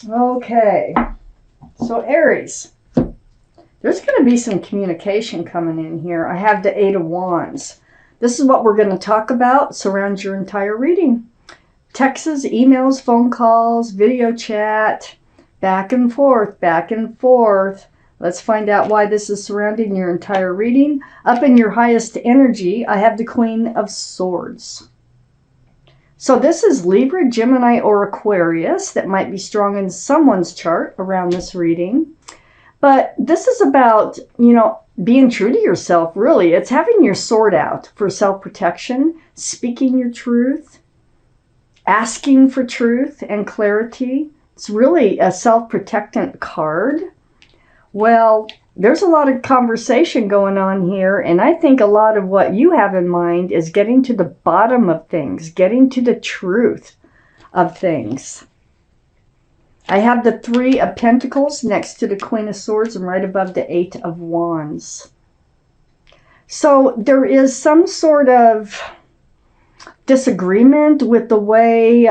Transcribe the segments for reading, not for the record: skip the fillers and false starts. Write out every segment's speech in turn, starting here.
Okay, so Aries, there's going to be some communication coming in here. I have the Eight of Wands. This is what we're going to talk about. Surrounds your entire reading. Texts, emails, phone calls, video chat, back and forth, back and forth. Let's find out why this is surrounding your entire reading. Up in your highest energy, I have the Queen of Swords. So this is Libra, Gemini, or Aquarius. That might be strong in someone's chart around this reading. But this is about, being true to yourself, really. It's having your sword out for self-protection, speaking your truth, asking for truth and clarity. It's really a self-protectant card. Well, there's a lot of conversation going on here, and I think a lot of what you have in mind is getting to the bottom of things, getting to the truth of things. I have the Three of Pentacles next to the Queen of Swords and right above the Eight of Wands. So there is some sort of disagreement with the way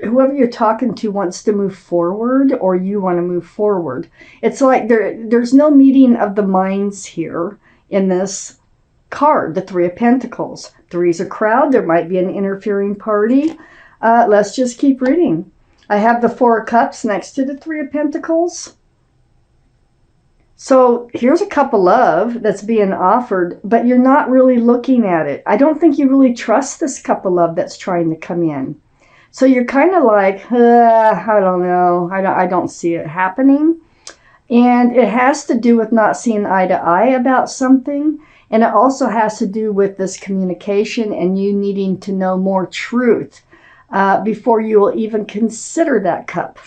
whoever you're talking to wants to move forward, or you want to move forward. It's like there's no meeting of the minds here in this card, the Three of Pentacles. Three's a crowd. There might be an interfering party. Let's just keep reading. I have the Four of Cups next to the Three of Pentacles. So here's a cup of love that's being offered, but you're not really looking at it. I don't think you really trust this cup of love that's trying to come in. So you're kind of like, I don't know. I don't see it happening. And it has to do with not seeing eye to eye about something. And it also has to do with this communication and you needing to know more truth before you will even consider that cup.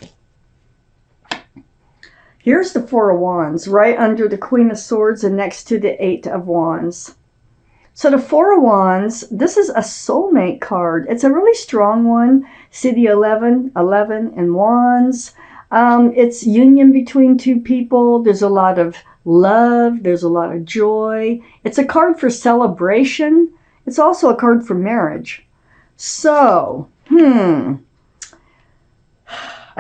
Here's the Four of Wands, right under the Queen of Swords and next to the Eight of Wands. So the Four of Wands, this is a soulmate card. It's a really strong one. See the 11 and Wands. It's union between two people. There's a lot of love. There's a lot of joy. It's a card for celebration. It's also a card for marriage. So,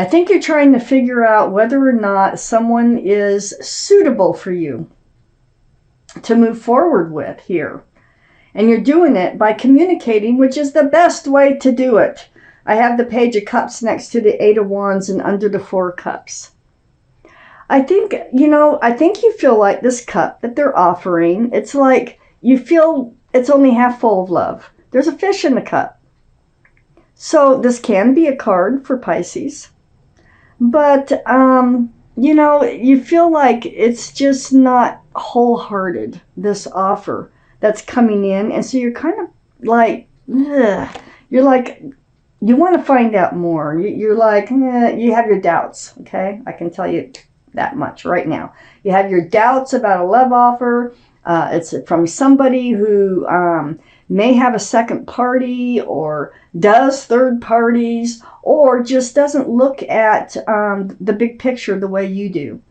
I think you're trying to figure out whether or not someone is suitable for you to move forward with here. And you're doing it by communicating, which is the best way to do it. I have the Page of Cups next to the Eight of Wands and under the Four of Cups. I think you feel like this cup that they're offering, it's like you feel it's only half full of love. There's a fish in the cup. So this can be a card for Pisces. But, you feel like it's just not wholehearted, this offer that's coming in. And so you're kind of like, you're like, you want to find out more. You're like, you have your doubts, okay? I can tell you that much right now. You have your doubts about a love offer. It's from somebody who may have a second party or does third parties or just doesn't look at the big picture the way you do.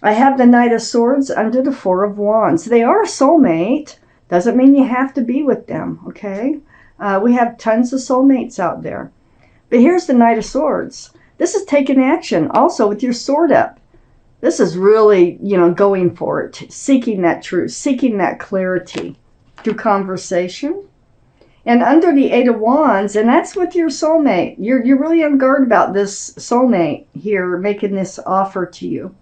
I have the Knight of Swords under the Four of Wands. They are a soulmate. Doesn't mean you have to be with them, okay? We have tons of soulmates out there. But here's the Knight of Swords. This is taking action also with your sword up. This is really, going for it, seeking that truth, seeking that clarity through conversation. And under the Eight of Wands, and that's with your soulmate. You're really on guard about this soulmate here making this offer to you.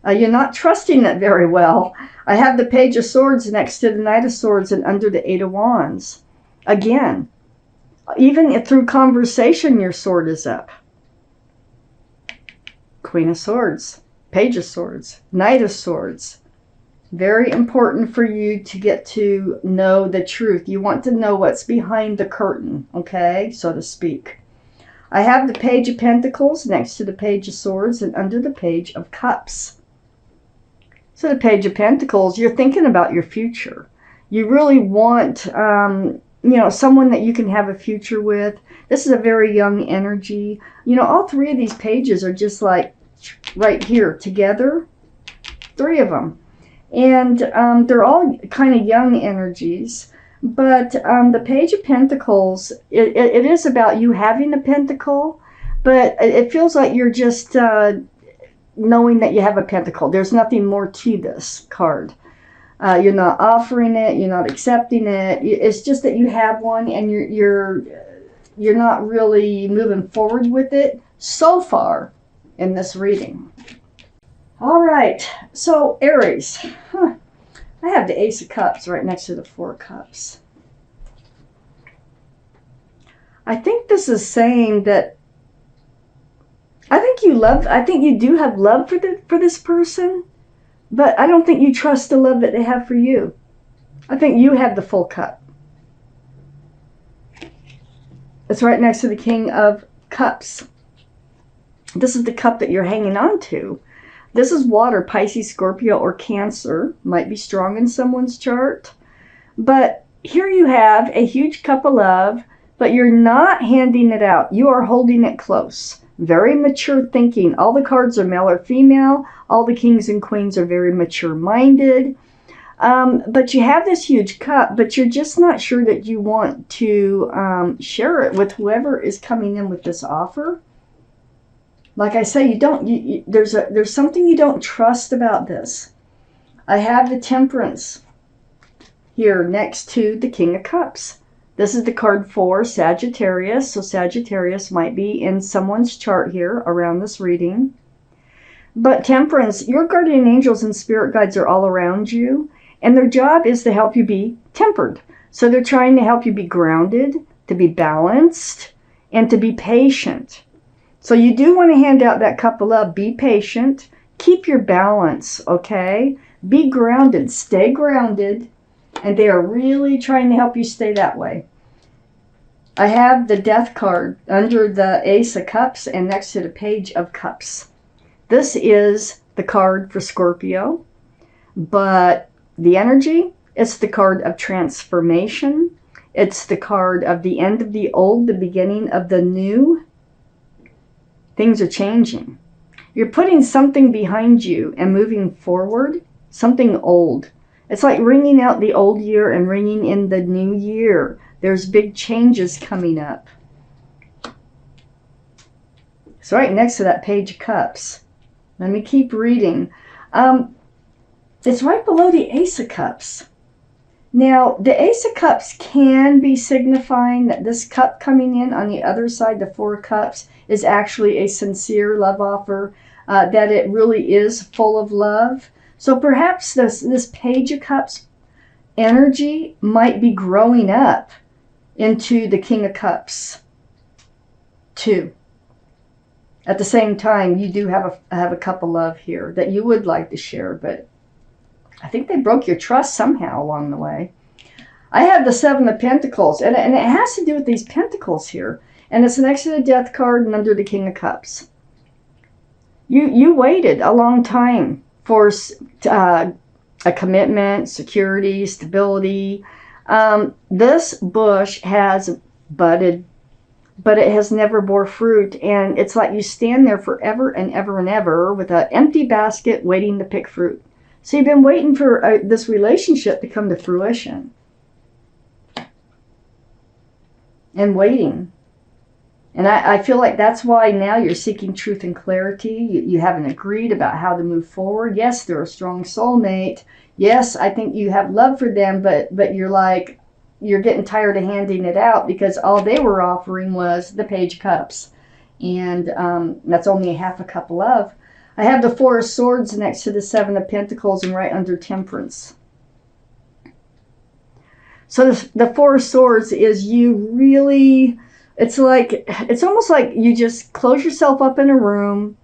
You're not trusting it very well. I have the Page of Swords next to the Knight of Swords and under the Eight of Wands. Again, even through conversation, your sword is up. Queen of Swords, Page of Swords, Knight of Swords. Very important for you to get to know the truth. You want to know what's behind the curtain, okay, so to speak. I have the Page of Pentacles next to the Page of Swords and under the Page of Cups. So the Page of Pentacles, you're thinking about your future. You really want, someone that you can have a future with. This is a very young energy. All three of these pages are just like right here together. Three of them. And they're all kind of young energies. But the Page of Pentacles, it is about you having a pentacle, But it feels like you're just knowing that you have a pentacle. There's nothing more to this card. You're not offering it. You're not accepting it. It's just that you have one, and you're not really moving forward with it so far in this reading. All right, so Aries. I have the Ace of Cups right next to the Four of Cups. I think this is saying that I think you do have love for this person, but I don't think you trust the love that they have for you. I think you have the full cup. It's right next to the King of Cups. This is the cup that you're hanging on to. This is water, Pisces, Scorpio, or Cancer. Might be strong in someone's chart. But here you have a huge cup of love, but you're not handing it out. You are holding it close. Very mature thinking. All the cards are male or female. All the kings and queens are very mature-minded. But you have this huge cup, but you're just not sure that you want to share it with whoever is coming in with this offer. Like I say, there's something you don't trust about this. I have the Temperance here next to the King of Cups. This is the card for Sagittarius, so Sagittarius might be in someone's chart here around this reading. But Temperance, your guardian angels and spirit guides are all around you, and their job is to help you be tempered. So they're trying to help you be grounded, to be balanced, and to be patient. So you do want to hand out that cup of love. Be patient. Keep your balance, okay? Be grounded. Stay grounded. And they are really trying to help you stay that way. I have the Death card under the Ace of Cups and next to the Page of Cups. This is the card for Scorpio. But the energy, it's the card of transformation. It's the card of the end of the old, the beginning of the new. Things are changing. You're putting something behind you and moving forward, something old. It's like ringing out the old year and ringing in the new year. There's big changes coming up. It's right next to that Page of Cups. Let me keep reading. It's right below the Ace of Cups. Now, the Ace of Cups can be signifying that this cup coming in on the other side, the Four of Cups, is actually a sincere love offer, that it really is full of love. So perhaps this Page of Cups energy might be growing up into the King of Cups too. At the same time, you do have a cup of love here that you would like to share, but I think they broke your trust somehow along the way. I have the Seven of Pentacles, and it has to do with these pentacles here. And it's next to the Death card and under the King of Cups. You waited a long time for a commitment, security, stability. This bush has budded, but it has never bore fruit. And it's like you stand there forever and ever and ever with an empty basket waiting to pick fruit. So you've been waiting for this relationship to come to fruition. And waiting. And I feel like that's why now you're seeking truth and clarity. You haven't agreed about how to move forward. Yes, they're a strong soulmate. Yes, I think you have love for them, but you're getting tired of handing it out because all they were offering was the Page of Cups. And that's only a half a cup of love. I have the Four of Swords next to the Seven of Pentacles and right under Temperance. So the Four of Swords is you really... It's almost like you just close yourself up in a room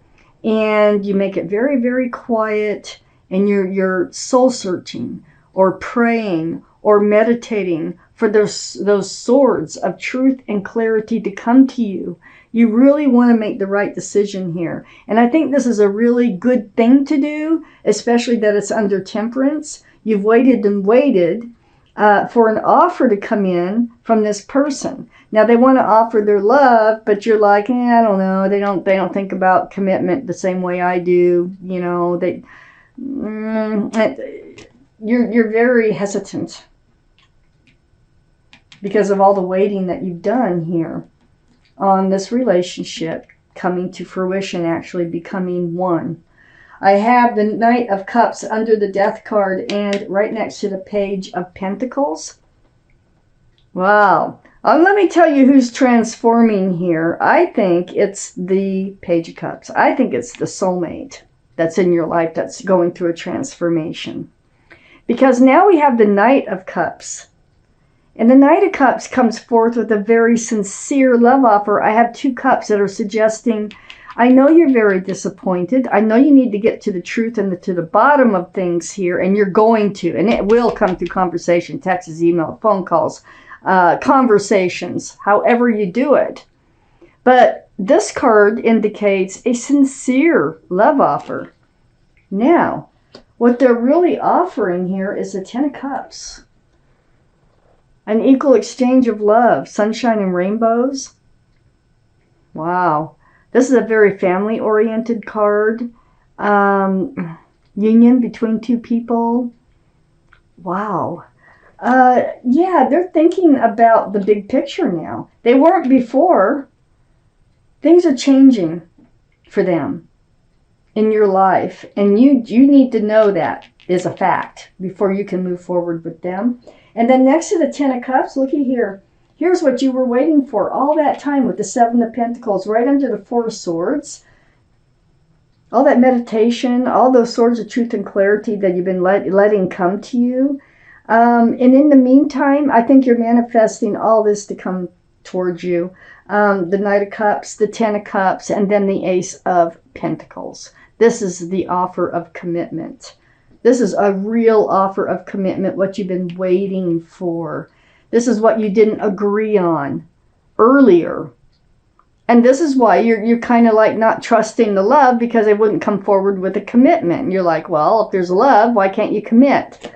and you make it very, very quiet, and you're soul searching or praying or meditating for those swords of truth and clarity to come to you. You really want to make the right decision here. And I think this is a really good thing to do, especially that it's under Temperance. You've waited and waited for an offer to come in from this person. Now they want to offer their love, but you're like, I don't know. They don't think about commitment the same way I do. You know, you're very hesitant because of all the waiting that you've done here on this relationship. coming to fruition, actually becoming one. I have the Knight of Cups under the Death card and right next to the Page of Pentacles. Wow. Let me tell you who's transforming here. I think it's the Page of Cups. I think it's the soulmate that's in your life that's going through a transformation. Because now we have the Knight of Cups. And the Knight of Cups comes forth with a very sincere love offer. I have 2 cups that are suggesting, I know you're very disappointed. I know you need to get to the truth and to the bottom of things here, and you're going to. And it will come through conversation, texts, email, phone calls, conversations, however you do it. But this card indicates a sincere love offer. Now, what they're really offering here is the 10 of Cups. An equal exchange of love, sunshine and rainbows. Wow. This is a very family-oriented card. Union between 2 people. Wow. Yeah, they're thinking about the big picture now. They weren't before. Things are changing for them in your life. And you need to know that is a fact before you can move forward with them. And then next to the 10 of Cups, looky here. Here's what you were waiting for all that time with the 7 of Pentacles right under the 4 of Swords. All that meditation, all those swords of truth and clarity that you've been letting come to you. And in the meantime, I think you're manifesting all this to come towards you. The Knight of Cups, the 10 of Cups, and then the Ace of Pentacles. This is the offer of commitment. This is a real offer of commitment, what you've been waiting for. This is what you didn't agree on earlier. And this is why you're kind of like not trusting the love, because they wouldn't come forward with a commitment. And you're like, well, if there's love, why can't you commit?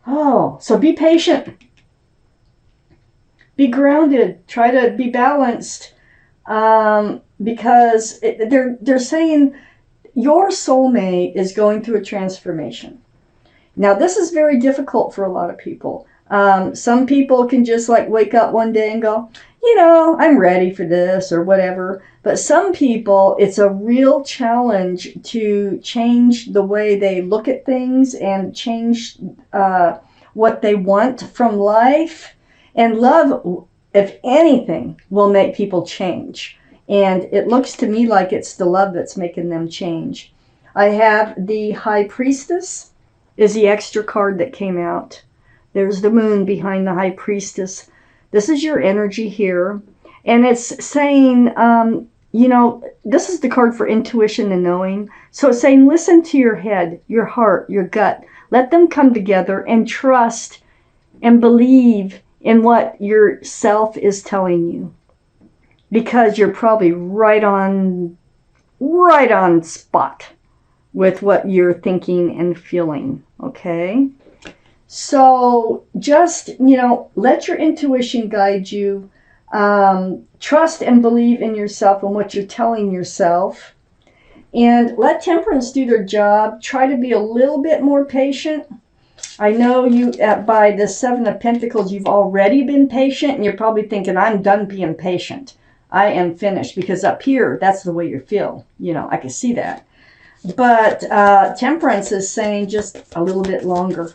Oh, so be patient. Be grounded. Try to be balanced. Because they're saying your soulmate is going through a transformation. Now, this is very difficult for a lot of people. Some people can just like wake up one day and go, you know, I'm ready for this or whatever. But some people, it's a real challenge to change the way they look at things and change what they want from life. And love, if anything, will make people change. And it looks to me like it's the love that's making them change. I have the High Priestess is the extra card that came out. There's the moon behind the High Priestess. This is your energy here. And it's saying, you know, this is the card for intuition and knowing. So it's saying, listen to your head, your heart, your gut. Let them come together and trust and believe in what your self is telling you. Because you're probably right on spot with what you're thinking and feeling, okay? So just, you know, let your intuition guide you. Trust and believe in yourself and what you're telling yourself. And let Temperance do their job. Try to be a little bit more patient. I know you, by the 7 of Pentacles, you've already been patient, and you're probably thinking, I'm done being patient. I am finished, because up here, that's the way you feel. You know, I can see that. But Temperance is saying just a little bit longer.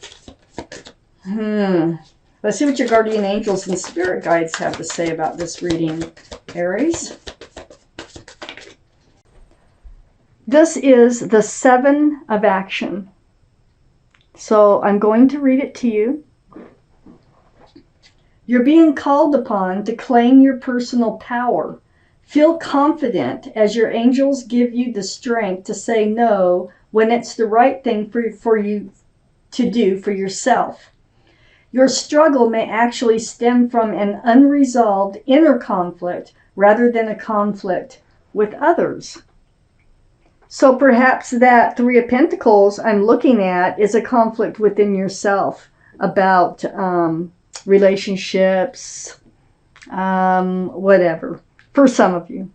Let's see what your guardian angels and spirit guides have to say about this reading, Aries. This is the 7 of Action. So I'm going to read it to you. You're being called upon to claim your personal power. Feel confident as your angels give you the strength to say no when it's the right thing for you to do for yourself. Your struggle may actually stem from an unresolved inner conflict rather than a conflict with others. So perhaps that 3 of Pentacles I'm looking at is a conflict within yourself about relationships, whatever, for some of you.